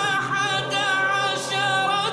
11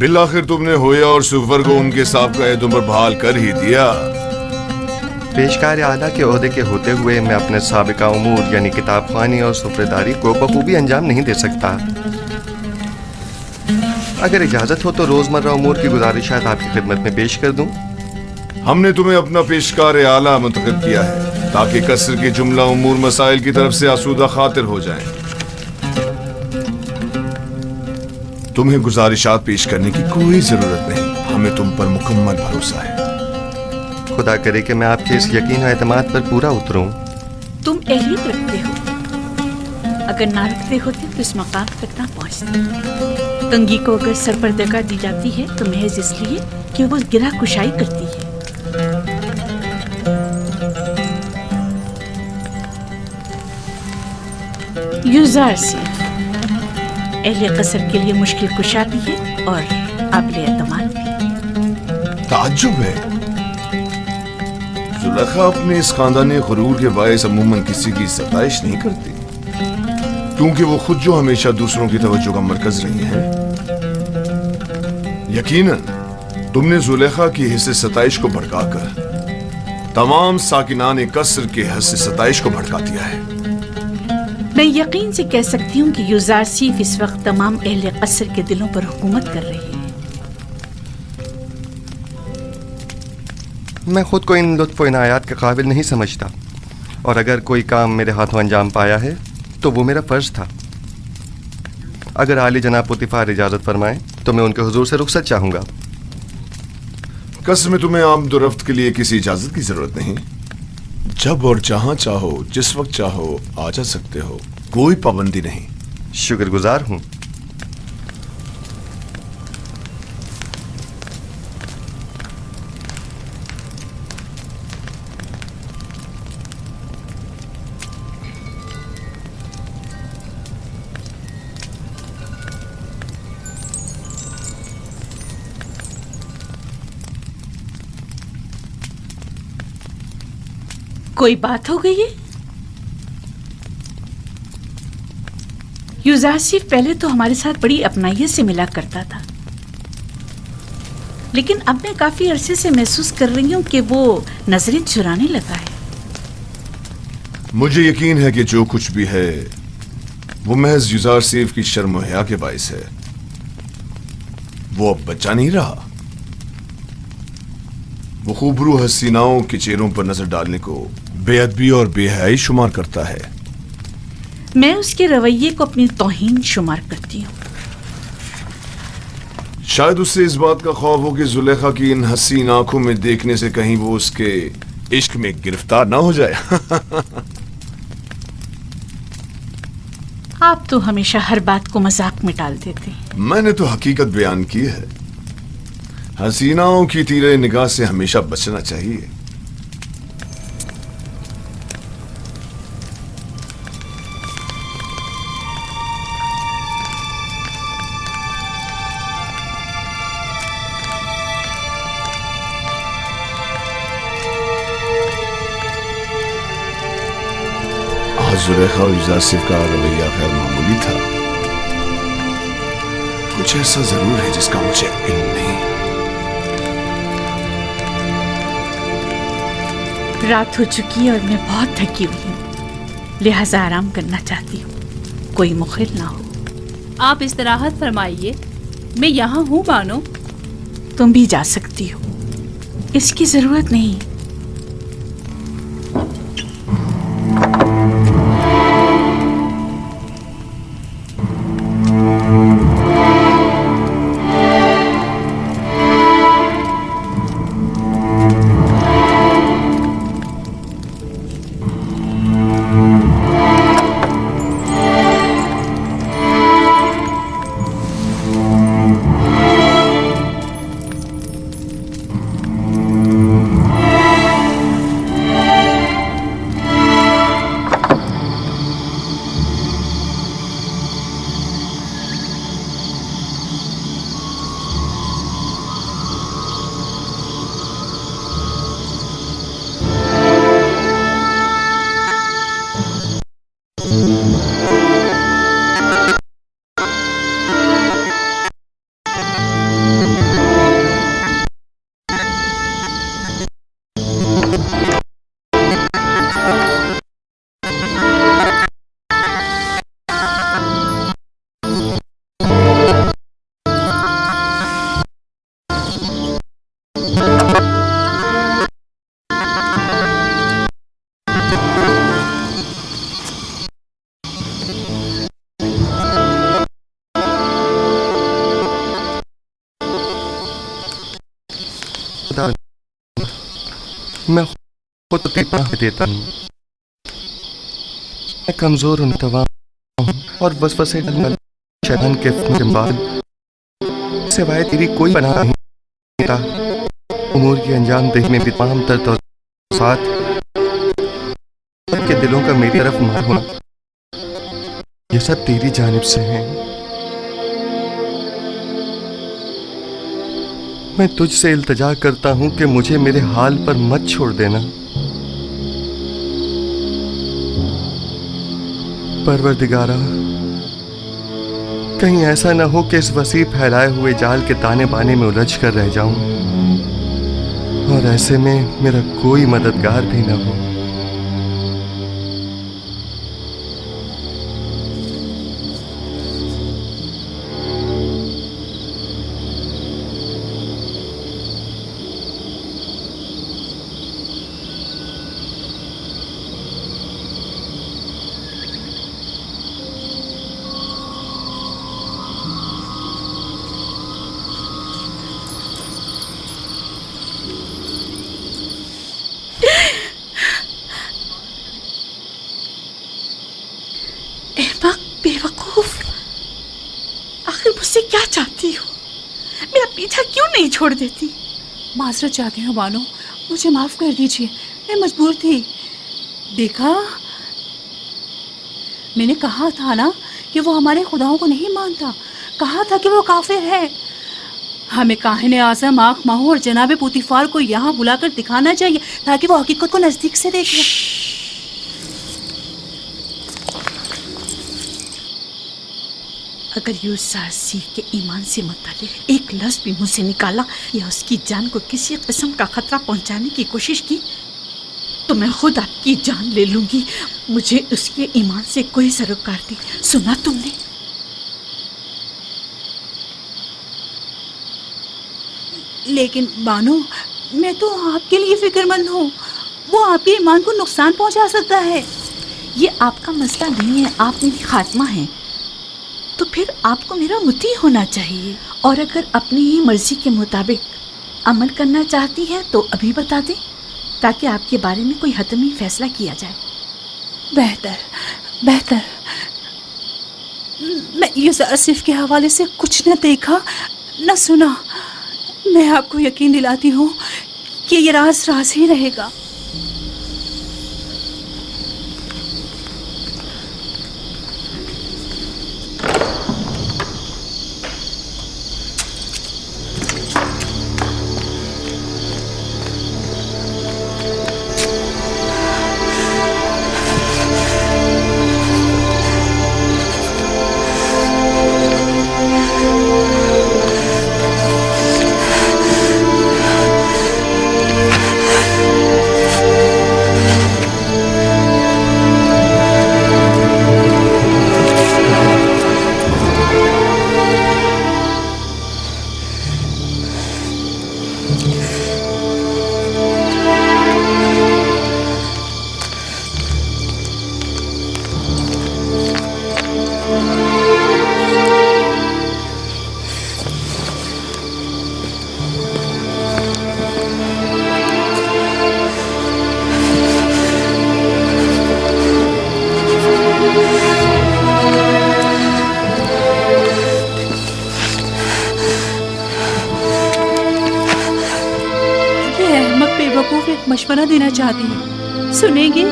बिलाखिर तुमने होया और सुफर को उनके साबिक़ा एहदों पर बहाल कर ही दिया। पेशकार आला के ओहदे के होते हुए मैं अपने साबिक़ा उमूर यानी किताब ख़्वानी और सुफ़रेदारी को बखूबी अंजाम नहीं दे सकता। अगर इजाज़त हो तो रोज़मर्रा उमूर की गुजारिशात आपकी खिदमत में पेश कर दूं। हमने तुम्हें अपना पेशकार आला मुंतखब किया है ताकि कसर के जुमला उमूर मसाइल की तरफ से आसूदा खातिर हो जाएं। तुम्हें गुजारिशात पेश करने की कोई जरूरत नहीं, हमें तुम पर मुकम्मल भरोसा है। खुदा करे कि मैं आपके इस यकीन और एतमाद पर पूरा उतरूं। तुम अहलियत रखते हो, अगर ना रखते होते तो इस मकाम तक ना पहुंचते। तंगी को अगर सरपर्दगा दी जाती है तो महज इसलिए कि वो गिरा कुशाई करती है। यूज़ार सिर्फ अहले कसर के लिए मुश्किल कुशा भी है और काबिल एतमाद भी। ताज्जुब है, जुलेखा अपने इस खानदानी गुरूर के बायस अमूमन किसी की सताइश नहीं करती, क्योंकि वो खुद जो हमेशा दूसरों की तवज्जो का मरकज रही हैं। यकीनन तुमने जुलेखा की हिस्से सताइश को भड़काकर तमाम साकिनान कसर के हिस्से सताइश को भड़का दिया है। मैं यकीन से कह सकती हूँ कि यूज़ार सिर्फ इस वक्त तमाम अहले कसर के दिलों पर हुकूमत कर रही है। मैं खुद को इन लुत्फ़ इनायात के काबिल नहीं समझता। और अगर कोई काम मेरे हाथों अंजाम पाया है तो वो मेरा फर्ज था। अगर आली जनाब पुतिफार इजाज़त फरमाएं तो मैं उनके हुजूर से रुखसत चाहूँगा। कसम में तुम्हें आमदोरफ्त के लिए किसी इजाजत की जरूरत नहीं। जब और जहां चाहो जिस वक्त चाहो आ जा सकते हो, कोई पाबंदी नहीं। शुक्रगुजार हूँ। कोई बात हो गई है? यूजासिफ पहले तो हमारे साथ बड़ी अपनाइयत से मिला करता था, लेकिन अब मैं काफी अरसे से महसूस कर रही हूँ कि वो नजरें चुराने लगा है। मुझे यकीन है कि जो कुछ भी है वो महज यूजासिफ की शर्म और हया के बाइस है। वो अब बच्चा नहीं रहा। वो खूबरू हसीनाओं के चेहरों पर नजर डालने को बेअदबी और बेहयाई शुमार करता है। मैं उसके रवैये को अपनी तौहीन शुमार करती हूँ। शायद उससे इस बात का खौफ हो कि जुलेखा की इन हसीन आंखों में देखने से कहीं वो उसके इश्क में गिरफ्तार ना हो जाए। आप तो हमेशा हर बात को मजाक में टाल देते हैं। मैंने तो हकीकत बयान की है। हसीनाओं की तीरे निगाह से हमेशा बचना चाहिए। जुलेखा और यूजासिफ का रवैया गैर मामूली था। कुछ ऐसा जरूर है जिसका मुझे इल्म नहीं। रात हो चुकी है और मैं बहुत थकी हुई हूँ, लिहाजा आराम करना चाहती हूँ। कोई मुखिल ना हो। आप इस्तराहत फरमाइए, मैं यहाँ हूँ बानो। तुम भी जा सकती हो, इसकी जरूरत नहीं। मैं खुद देता हूँ। मैं कमजोर हूँ और वसवसे शैतान के बाद सिवाय तेरी कोई पनाह नहीं था। उमूर की अंजाम देह में भी तमाम तर तो साथ के दिलों का मेरी तरफ मार होना, ये सब तेरी जानिब से है। मैं तुझसे इल्तिजा करता हूं कि मुझे मेरे हाल पर मत छोड़ देना। परवरदिगारा, कहीं ऐसा न हो कि इस वसी फैलाए हुए जाल के ताने बाने में उलझ कर रह जाऊं और ऐसे में मेरा कोई मददगार भी न हो। छोड़ देती। माजरत चाहती हूँ बानो, मुझे माफ़ कर दीजिए, मैं मजबूर थी। देखा, मैंने कहा था ना कि वो हमारे खुदाओं को नहीं मानता, कहा था कि वो काफिर है। हमें काहिने आज़म आँख माहू और जनाब पुतिफार को यहाँ बुलाकर दिखाना चाहिए ताकि वो हकीकत को नज़दीक से देखे। अगर यूसुफ के ईमान से मुतालिक एक लफ्ज़ भी मुँह से निकाला या उसकी जान को किसी किस्म का खतरा पहुँचाने की कोशिश की तो मैं खुद आपकी जान ले लूँगी। मुझे उसके ईमान से कोई सरोकार नहीं। सुना तुमने? लेकिन बानो, मैं तो आपके लिए फिक्रमंद हूँ, वो आपके ईमान को नुकसान पहुँचा सकता है। ये आपका मसला नहीं है, आप मेरी खात्मा हैं, तो फिर आपको मेरा मुती होना चाहिए। और अगर अपनी ही मर्जी के मुताबिक अमल करना चाहती हैं तो अभी बता दें ताकि आपके बारे में कोई हतमी फैसला किया जाए। बेहतर बेहतर। मैं यूसुफ के हवाले से कुछ न देखा न सुना। मैं आपको यकीन दिलाती हूँ कि ये राज राज ही रहेगा। मशवरा देना चाहती है, सुनेंगे?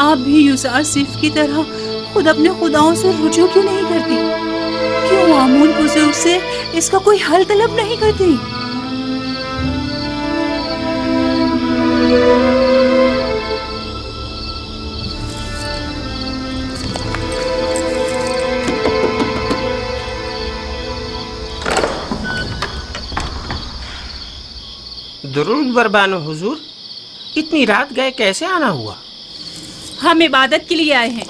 आप भी यूसुफ की तरह खुद अपने खुदाओं से रुजू क्यों नहीं करती? क्यों आमून बुजुर्ग से इसका कोई हल तलब नहीं करती? दुरूद बरबानो हुजूर, इतनी रात गए कैसे आना हुआ? हम इबादत के लिए आए हैं।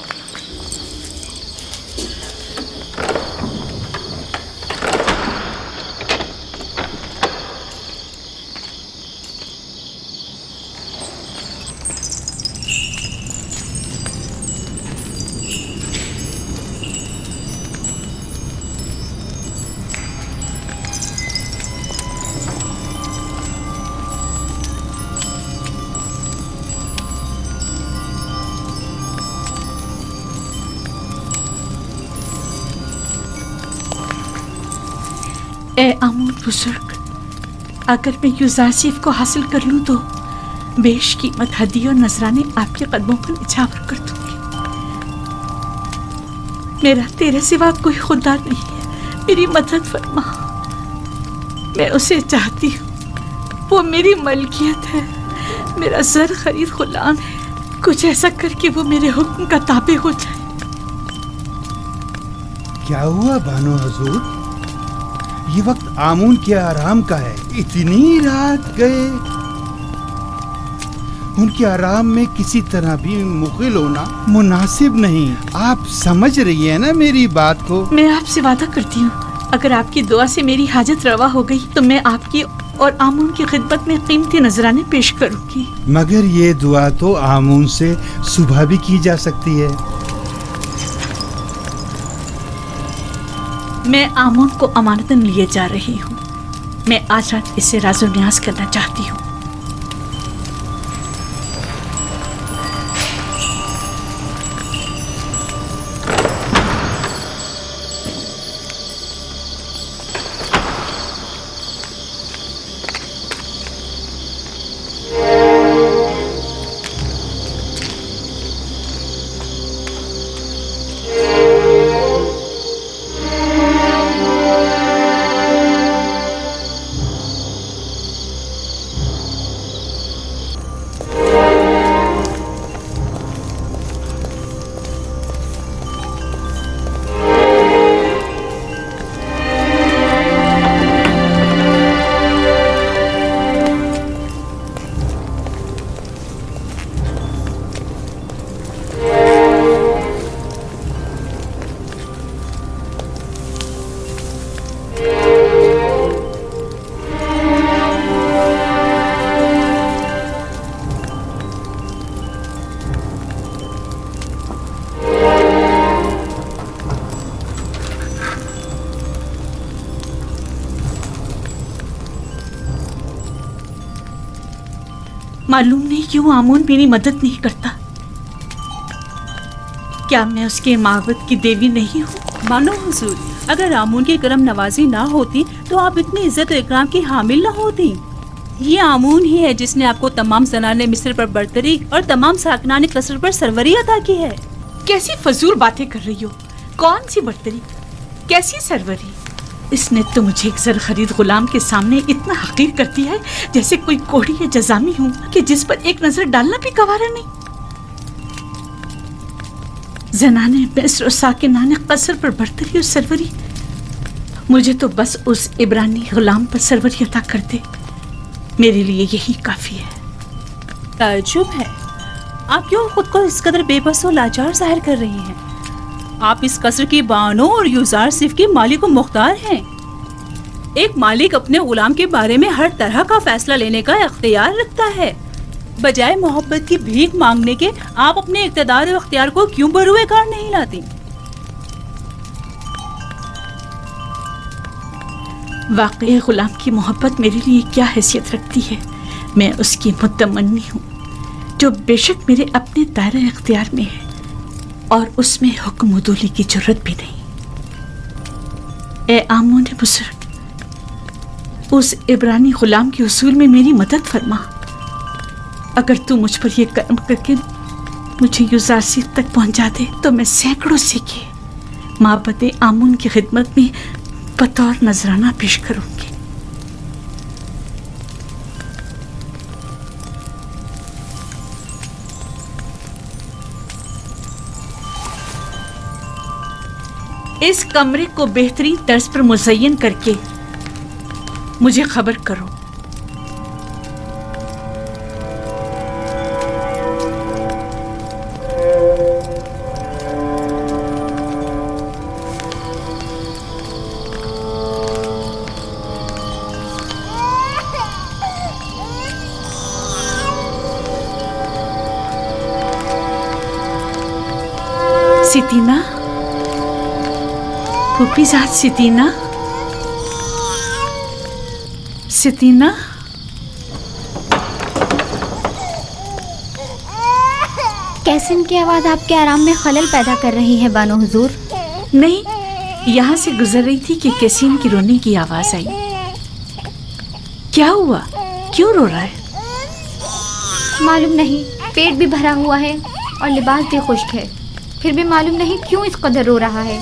ए आमून बुजुर्ग, अगर मैं यूसुफ को हासिल कर लूँ तो बेशकीमत हदी और नजराने आपके कदमों पर निछावर कर दूंगी। मेरा तेरे सिवा कोई खुदा नहीं है, मेरी मदद फरमा। मैं उसे चाहती हूँ, वो मेरी मलकियत है, मेरा सर खरीद गुलाम है। कुछ ऐसा करके वो मेरे हुक्म का ताबे हो जाए। क्या हुआ बानो हुजूर? ये वक्त आमून के आराम का है, इतनी रात गए। उनके आराम में किसी तरह भी मुग़िल होना मुनासिब नहीं। आप समझ रही है ना मेरी बात को? मैं आपसे वादा करती हूँ, अगर आपकी दुआ से मेरी हाजत रवा हो गई तो मैं आपकी और आमून की खिदमत में कीमती नजराने पेश करूँगी। मगर ये दुआ तो आमून से सुबह भी की जा सकती है। मैं आमून को अमानतन लिए जा रही हूँ। मैं आज रात इससे राज़ो न्याज करना चाहती हूँ। मालूम नहीं क्यों आमून मेरी मदद नहीं करता। क्या मैं उसके माबद की देवी नहीं हूँ? मानो हुजूर, अगर आमून की करम नवाजी ना होती तो आप इतनी इज्जत और इकराम की हामिल ना होती। ये आमून ही है जिसने आपको तमाम ज़नाने मिस्र पर बरतरी और तमाम साकनाने कसर पर सरवरी अता की है। कैसी फजूल बातें कर रही हो? कौन सी बरतरी, कैसी सरवरी? इसने तो मुझे एक जर खरीद गुलाम के सामने इतना हकीर कर दिया है जैसे कोई कोढ़ी या जजामी हूँ कि जिस पर एक नजर डालना भी गवारा नहीं। जनाने मिस्र और साकिनाने कसर पर बरतरी और सरवरी, मुझे तो बस उस इब्रानी गुलाम पर सरवरी अता कर दे, मेरे लिए यही काफी है। ताज्जुब है, आप क्यों खुद को इस कदर बेबस और लाचार जाहिर कर रही हैं? आप इस कसर की बानों और यूजार सिर्फ के मालिक व मुख्तार हैं। एक मालिक अपने गुलाम के बारे में हर तरह का फैसला लेने का इख्तियार रखता है। बजाय मोहब्बत की भीख मांगने के आप अपने इख्तियार और इख्तियार को क्यों बरूए कार नहीं लाती? वाकई गुलाम की मोहब्बत मेरे लिए क्या हैसियत रखती है? मैं उसकी मुतमन्नी हूँ जो बेशक मेरे अपने दायरे इख्तियार में है और उसमें हुक्म उदूली की जरूरत भी नहीं। ए आमून बुजुर्ग, उस इब्रानी गुलाम के उसूल में मेरी मदद फरमा। अगर तू मुझ पर यह कर्म करके मुझे यूजारसी तक पहुंचा दे तो मैं सैकड़ों सीखे माबद आमून की खिदमत में बतौर नजराना पेश करूंगी। इस कमरे को बेहतरीन तर्ज पर मुज़य्यन करके मुझे खबर करो। सितीना, फूफीजाद सितीना, सितीना, कैसिन की आवाज़ आपके आराम में खलल पैदा कर रही है बानो हुजूर। नहीं, यहाँ से गुजर रही थी कि कैसिन की रोने की आवाज आई। क्या हुआ? क्यों रो रहा है? मालूम नहीं, पेट भी भरा हुआ है और लिबास भी खुश्क है, फिर भी मालूम नहीं क्यों इस कदर रो रहा है।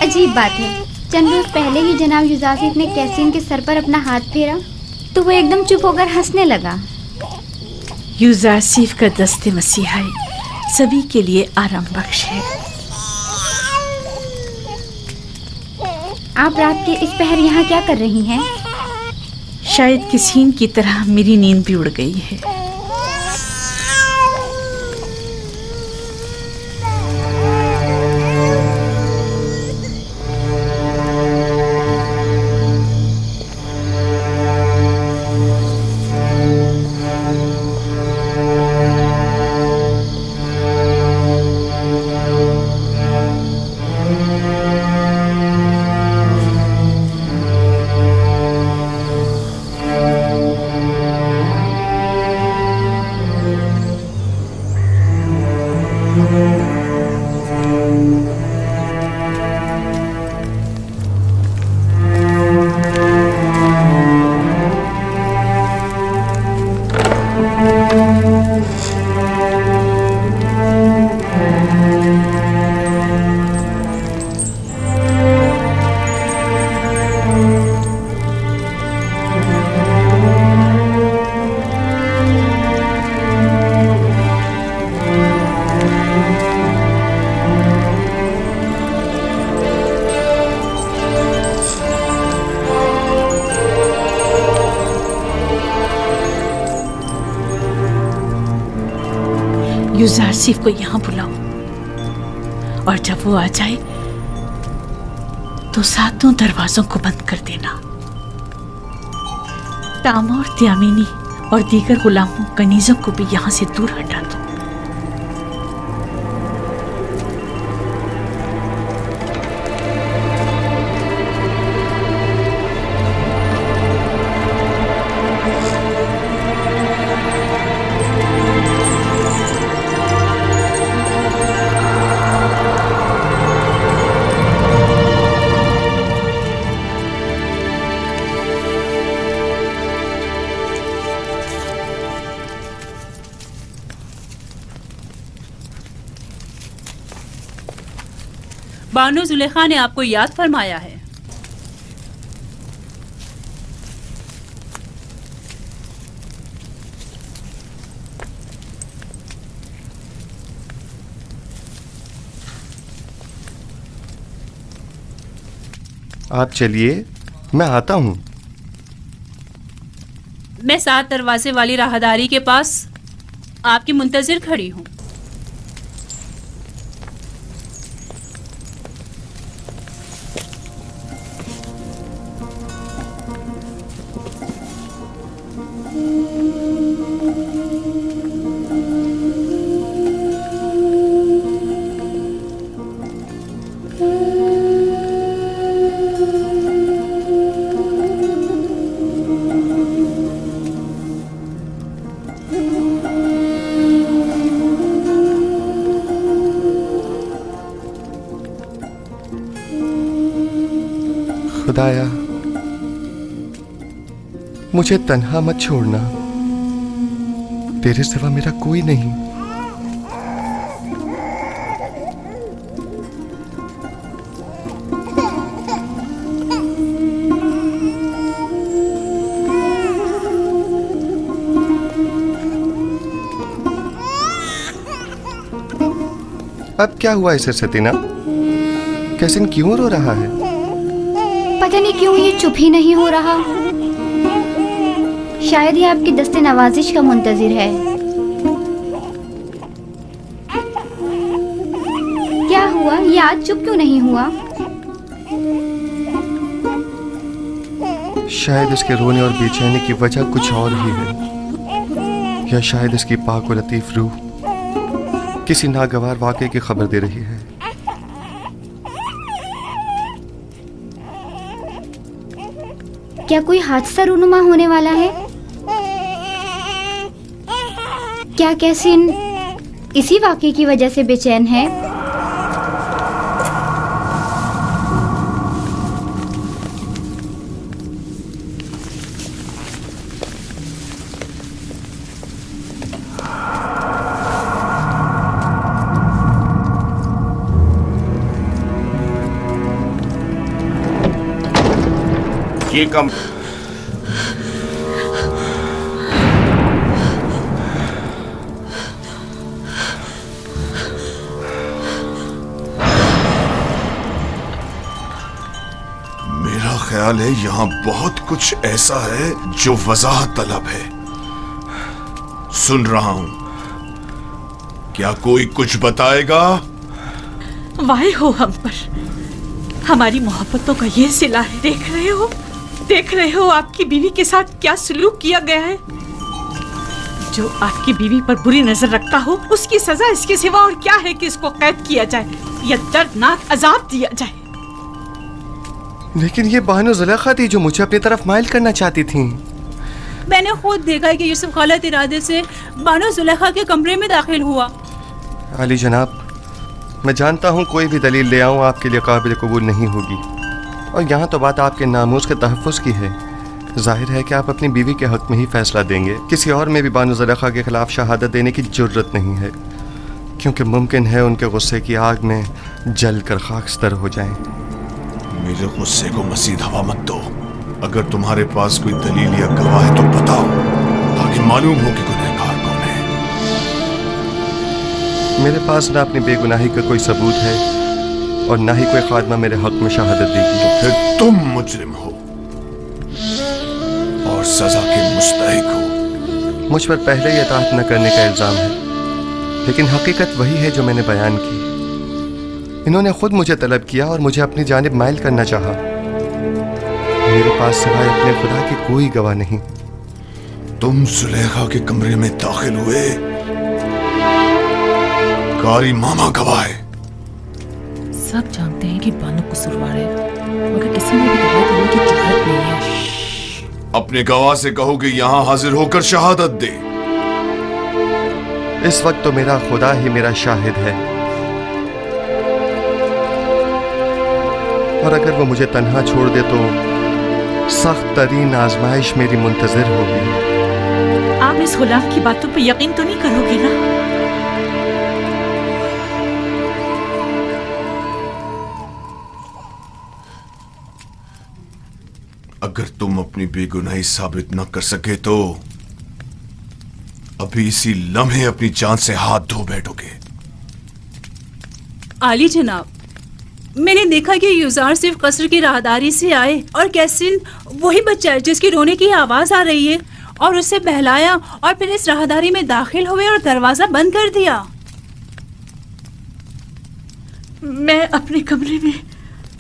अजीब बात है, चंद रोज पहले ही जनाब युजासिफ ने कैसिन के सर पर अपना हाथ फेरा तो वो एकदम चुप होकर हंसने लगा। युजासिफ का दस्ते मसीहाई सभी के लिए आराम बख्श है। आप रात के इस पहर यहाँ क्या कर रही हैं? शायद किसी की तरह मेरी नींद भी उड़ गई है। युजारसिफ को यहाँ बुलाओ और जब वो आ जाए तो सातों दरवाजों को बंद कर देना। तामा और त्यामिनी और दीगर गुलामों कनीजों को भी यहाँ से दूर हटा दो। बानो जुलेखा ने आपको याद फरमाया है। आप चलिए, मैं आता हूँ। मैं 7 दरवाजे वाली राहदारी के पास आपकी मुंतजिर खड़ी हूँ। खुदाया, मुझे तन्हा मत छोड़ना। तेरे सिवा मेरा कोई नहीं। अब क्या हुआ इसे सतीना? कैसिन क्यों रो रहा है? पता नहीं क्यों ये चुप ही नहीं हो रहा। शायद ये आपकी दस्ते नवाजिश का मुंतजिर है। क्या हुआ? ये आज चुप क्यों नहीं हुआ? शायद इसके रोने और बेचैनी की वजह कुछ और ही है, या शायद इसकी पाक और लतीफ रूह किसी नागवार वाक़े की खबर दे रही है। क्या कोई हादसा रूनुमा होने वाला है? क्या कैसिन इसी वाक़े की वजह से बेचैन है? ये कम मेरा ख्याल है यहाँ बहुत कुछ ऐसा है जो वजाहत तलब है। सुन रहा हूं, क्या कोई कुछ बताएगा? वाहे हो हम पर, हमारी मोहब्बतों का ये सिला है। देख रहे हो आपकी बीवी के साथ क्या सलूक किया गया है। जो आपकी बीवी पर बुरी नजर रखता हो उसकी सजा इसके सिवा और क्या है कि इसको कैद किया जाए या दर्दनाक अजाब दिया जाए। लेकिन ये बानो जुलेखा थी जो मुझे अपनी तरफ माइल करना चाहती थी। मैंने खुद देखा कि यूसुफ गलत इरादे से बानो जुलेखा के कमरे में दाखिल हुआ। अली जनाब, मैं जानता हूँ कोई भी दलील ले आऊँ आपके लिए काबिल कबूल नहीं होगी, और यहाँ तो बात आपके नामूस के तहफ़्फ़ुज़ की है। जाहिर है कि आप अपनी बीवी के हक़ में ही फ़ैसला देंगे। किसी और में भी बानो जुलेखा के ख़िलाफ़ शहादत देने की ज़रूरत नहीं है, क्योंकि मुमकिन है उनके गुस्से की आग में जल कर खाकस्तर हो जाएं। मेरे गुस्से को मज़ीद हवा मत दो। अगर तुम्हारे पास कोई दलील या गवाह है तो बताओ, ताकि मालूम हो कि गुनहगार कौन है। मेरे पास ना अपनी बेगुनाही का कोई सबूत है और ना ही कोई खादमा मेरे हक़ में शहादत देगी। तो फिर तुम मुजरिम हो और सजा के मुस्तहिक हो। मुझ पर पहले ही इताअत न करने का इल्ज़ाम है, लेकिन हकीकत वही है जो मैंने बयान की। इन्होंने खुद मुझे तलब किया और मुझे अपनी जानिब माइल करना चाहा। मेरे पास सिवाय अपने खुदा की कोई गवाह नहीं। तुम जुलेखा के कमरे में दाखिल हुए, कारी मामा गवाह है। सब जानते हैं कि बानो कसूरवार है, मगर किसी ने भी गवाह देने की जुर्रत नहीं है। अपने गवाह से कहो कि यहाँ हाजिर होकर शहादत दे। इस वक्त तो मेरा खुदा ही मेरा शाहिद है, और अगर वो मुझे तन्हा छोड़ दे तो सख्त तरीन आजमाइश मेरी मुंतजिर होगी। आप इस गुलाम की बातों पर यकीन तो नहीं करोगे ना? अगर तुम अपनी बेगुनाही साबित न कर सके तो अभी इसी लम्हे अपनी जान से हाथ धो बैठोगे। आली जनाब, मैंने देखा कि युजार सिर्फ कसर की राहदारी से आए और कैसिन वही बच्चा है जिसकी रोने की आवाज आ रही है, और उसे बहलाया और फिर इस राहदारी में दाखिल हुए और दरवाजा बंद कर दिया। मैं अपने कमरे में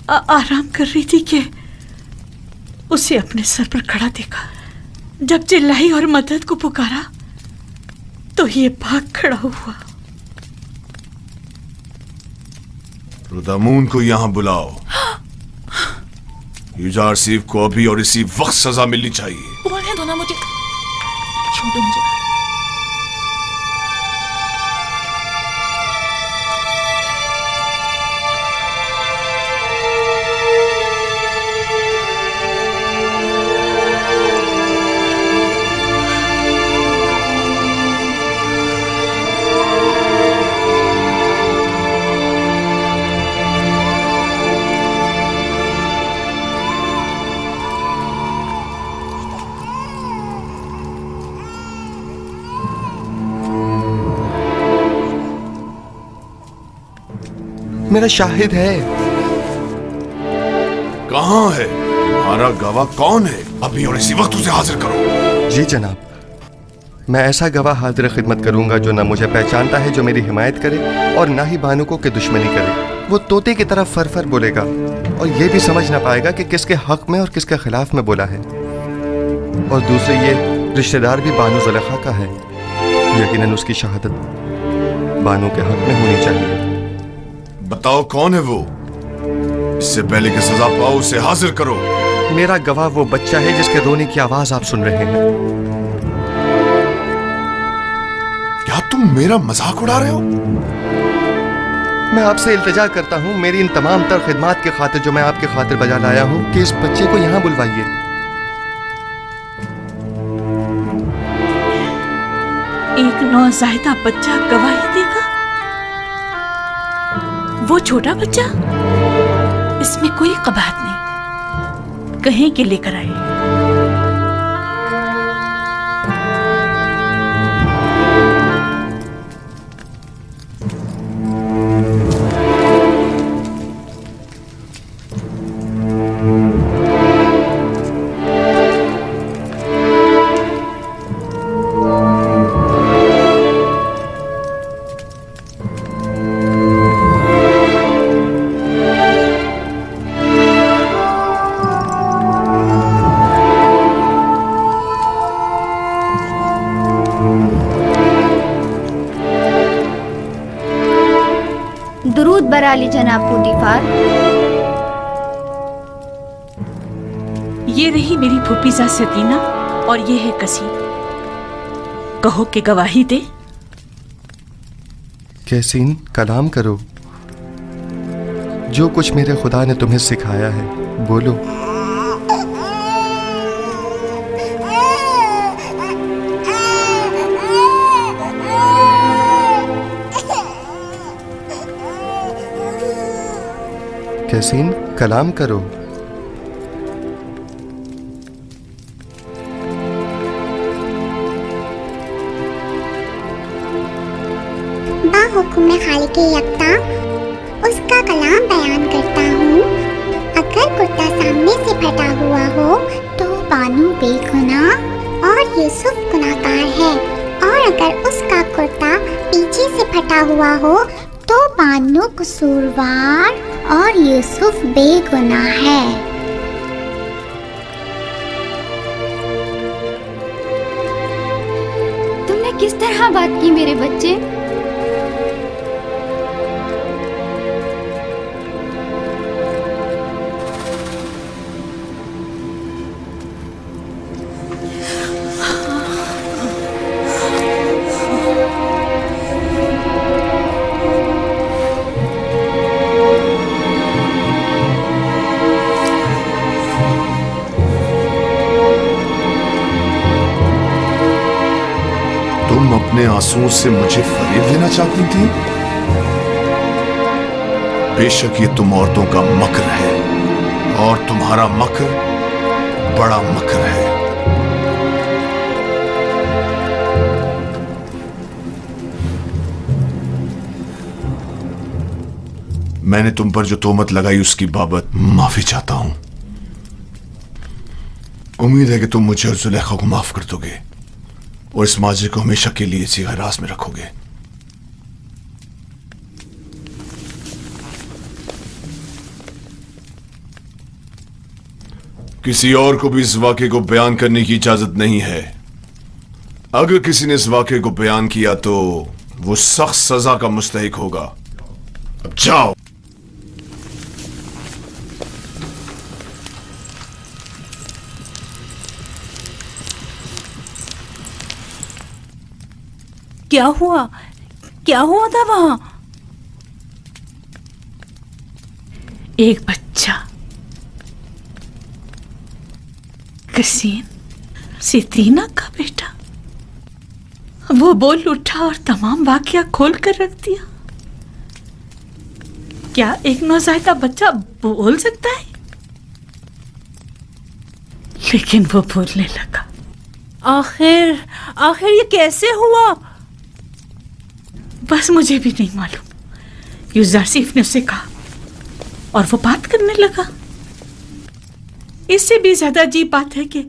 आराम कर रही थी कि उसे अपने सर पर खड़ा देखा। जब चिल्लाई और मदद को पुकारा तो ये भाग खड़ा हुआ। रुदामून को यहां बुलाओ। युजार सीफ को अभी और इसी वक्त सजा मिलनी चाहिए। बोलने दो ना मुझे, छोड़ो मुझे। मेरा शाहिद है। कहां है तुम्हारा गवाह? कौन है? अभी और इसी वक्त उसे हाजिर करो। जी जनाब, मैं ऐसा गवाह हाजिर खिदमत करूंगा जो ना मुझे पहचानता है, जो मेरी हिमायत करे, और ना ही बानुको की दुश्मनी करे। वो तोते की तरह फर फर बोलेगा और ये भी समझ ना पाएगा कि किसके हक में और किसके खिलाफ में बोला है। और दूसरे ये रिश्तेदार भी बानो ज़ुलेखा का है। यकीनन उसकी शहादत बानो के हक में होनी चाहिए। बताओ कौन है वो? इससे पहले कि सजा पाओ उसे हाजिर करो। मेरा गवाह वो बच्चा है जिसके रोने की आवाज आप सुन रहे हैं। क्या तुम मेरा मजाक उड़ा रहे हो? मैं आपसे इल्तिजा करता हूँ, मेरी इन तमाम तर खिदमात की खातिर जो मैं आपके खातिर बजा लाया हूँ, कि इस बच्चे को यहाँ बुलवाइए। एक नौज़ायदा बच्चा गवाही देगा? वो छोटा बच्चा? इसमें कोई कबाहत नहीं, कहें कि लेकर आए। दुरूद बराली जनाब पुतीफार। ये रही मेरी फूफीजा सतीना और ये है कसी। कहो कि गवाही दे। कैसीन, कलाम करो। जो कुछ मेरे खुदा ने तुम्हें सिखाया है बोलो। कैसीन, कलाम करो। बाहुकुम खालिक यकता उसका कलाम बयान करता हूँ। अगर कुर्ता सामने से फटा हुआ हो तो बानू बेगुनाह और यूसुफ गुनाहगार है, और अगर उसका कुर्ता पीछे से फटा हुआ हो तो बानू कसूरवार और यूसुफ बेगुनाह है। तुमने किस तरह बात की मेरे बच्चे? तुम अपने आंसुओं से मुझे फरेब देना चाहती थी? बेशक ये तुम औरतों का मकर है, और तुम्हारा मकर बड़ा मकर है। मैंने तुम पर जो तोहमत लगाई उसकी बाबत माफी चाहता हूं। उम्मीद है कि तुम मुझे और जुलेखा को माफ कर दोगे और इस माजरे को हमेशा के लिए इसी हिरास में रखोगे। किसी और को भी इस वाक़े को बयान करने की इजाजत नहीं है। अगर किसी ने इस वाक़े को बयान किया तो वो सख्त सजा का मुस्तहिक होगा। अब जाओ। क्या हुआ था वहां? एक बच्चा कसीम, सितीना का बेटा, वो बोल उठा और तमाम वाकया खोल कर रख दिया। क्या एक नौज़ायदा बच्चा बोल सकता है? लेकिन वो बोलने लगा। आखिर ये कैसे हुआ? बस मुझे भी नहीं मालूम। यूजारसीफ ने उसे कहा और वो बात करने लगा। इससे भी ज्यादा अजीब बात है कि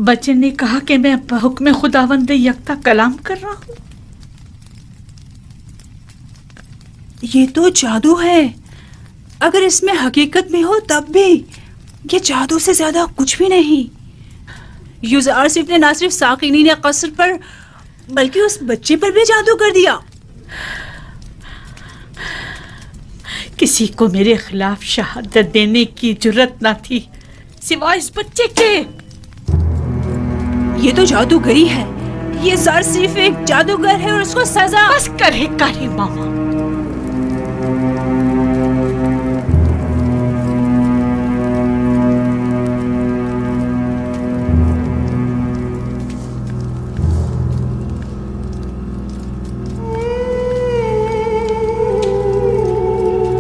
बच्चे ने कहा कि मैं हुक्म खुदावंद यकता कलाम कर रहा हूं। ये तो जादू है। अगर इसमें हकीकत में हो तब भी ये जादू से ज्यादा कुछ भी नहीं। यूजारसीफ ने ना सिर्फ साकिनीन कसर पर बल्कि उस बच्चे पर भी जादू कर दिया। किसी को मेरे खिलाफ शहादत देने की जुर्रत ना थी सिवाय इस बच्चे के। ये तो जादूगरी है। ये ज़ारसीफ एक जादूगर है और उसको सजा। बस करे कारी मामा।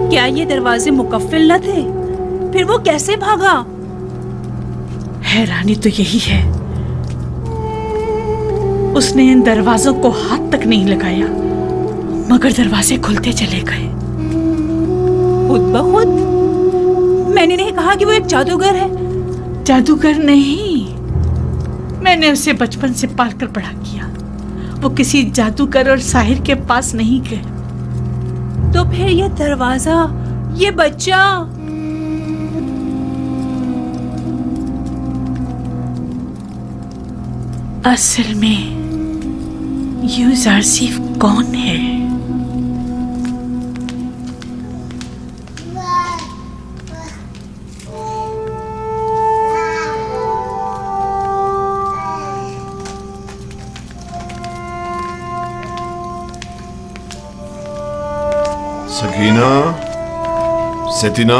क्या ये दरवाजे मुकफ्फिल न थे? फिर वो कैसे भागा? हैरानी तो यही है, उसने इन दरवाजों को हाथ तक नहीं लगाया मगर दरवाजे खुलते चले गए खुद ब खुद। मैंने नहीं कहा कि वो एक जादूगर है। जादूगर नहीं, मैंने उसे बचपन से पालकर बड़ा किया। वो किसी जादूगर और साहिर के पास नहीं गए। तो फिर ये दरवाजा, ये बच्चा, असल में यूजारसीफ कौन है? सकीना, सेतिना,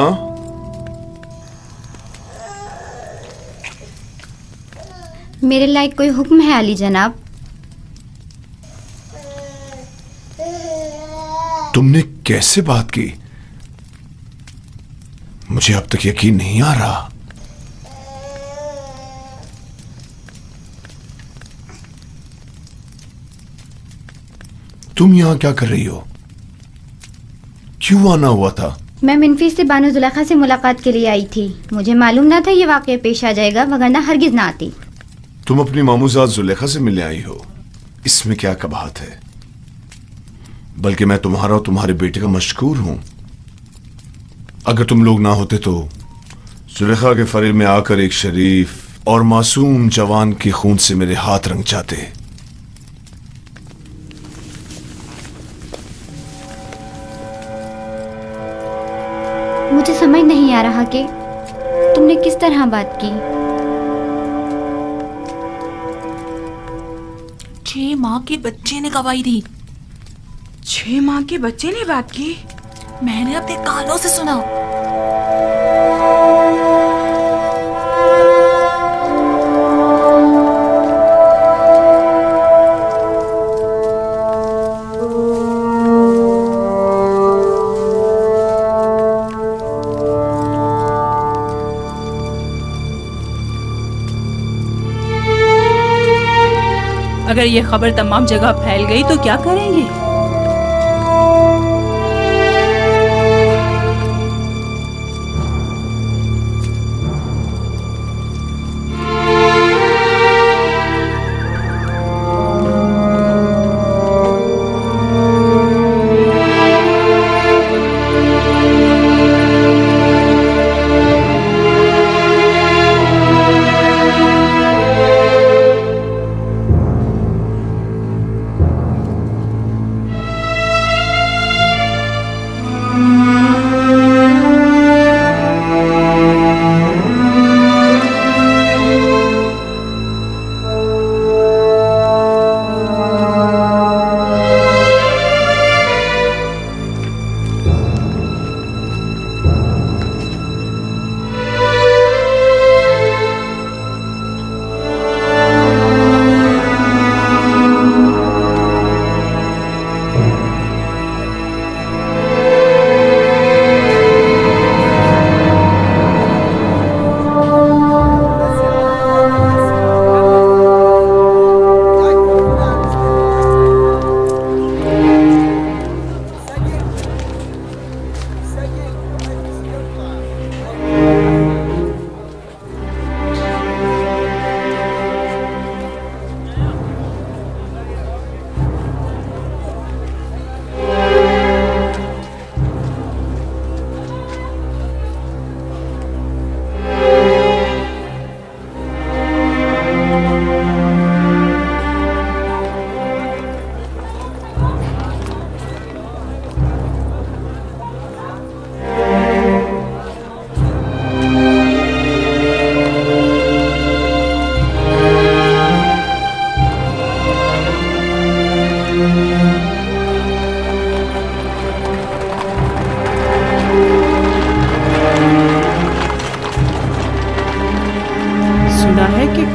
मेरे लायक कोई हुक्म है अली जनाब? तुमने कैसे बात की? मुझे अब तक यकीन नहीं आ रहा। तुम यहां क्या कर रही हो? क्यों आना हुआ था? मैं मिनफी से बानो जुलेखा से मुलाकात के लिए आई थी। मुझे मालूम ना था ये वाकया पेश आ जाएगा, वगरना हरगिज ना आती। तुम अपनी मामूजात जुलेखा से मिलने आई हो, इसमें क्या कबाहत है? बल्कि मैं तुम्हारा और तुम्हारे बेटे का मशकूर हूं। अगर तुम लोग ना होते तो जुलेखा के फरेब में आकर एक शरीफ और मासूम जवान के खून से मेरे हाथ रंग जाते। मुझे समझ नहीं आ रहा कि तुमने किस तरह बात की। 6 माह के बच्चे ने गवाही दी। 6 माह के बच्चे ने बात की? मैंने अपने कानों से सुना। अगर ये खबर तमाम जगह फैल गई तो क्या करेंगे?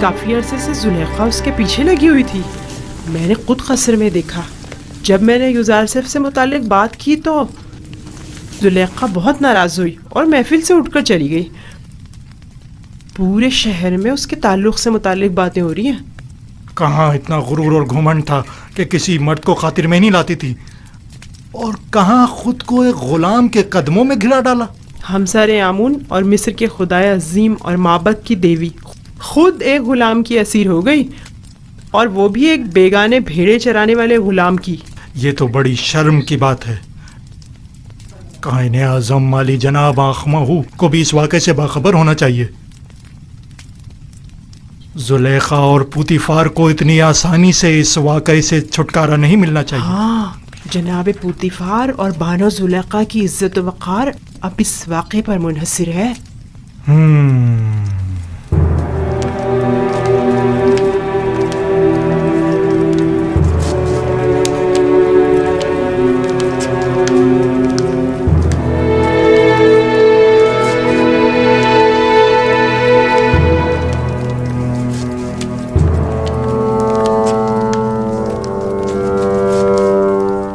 काफी अरसे से जुलेखा उसके पीछे लगी हुई थी। मैंने खुद कस्र में देखा। जब मैंने युजारसिफ से मुतालिक बात की तो जुलेखा बहुत नाराज हुई और महफिल से उठकर चली गई। पूरे शहर में उसके ताल्लुक से मुतालिक बातें हो रही हैं। कहाँ इतना गुरूर और घुमंड था कि किसी मर्द को खातिर में नहीं लाती थी, और कहाँ खुद को एक गुलाम के कदमों में घिरा डाला। हमसारे आमून और मिस्र के खुदाए अजीम और माबद की देवी खुद एक गुलाम की असीर हो गई, और वो भी एक बेगाने भेड़े चराने वाले गुलाम की। ये तो बड़ी शर्म की बात है। कायने आज़म माली जनाब आखमाहू को भी इस वाक़े से बाखबर होना चाहिए। जुलेखा और पुतीफार को इतनी आसानी से इस वाक़े से छुटकारा नहीं मिलना चाहिए। हाँ, जनाब पुतीफार और बानो जुलेखा की इज्जत व वक़ार अब इस वाक़े पर मुनहसर है।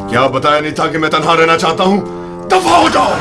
क्या बताया नहीं था कि मैं तन्हा रहना चाहता हूं? दफा हो जाओ।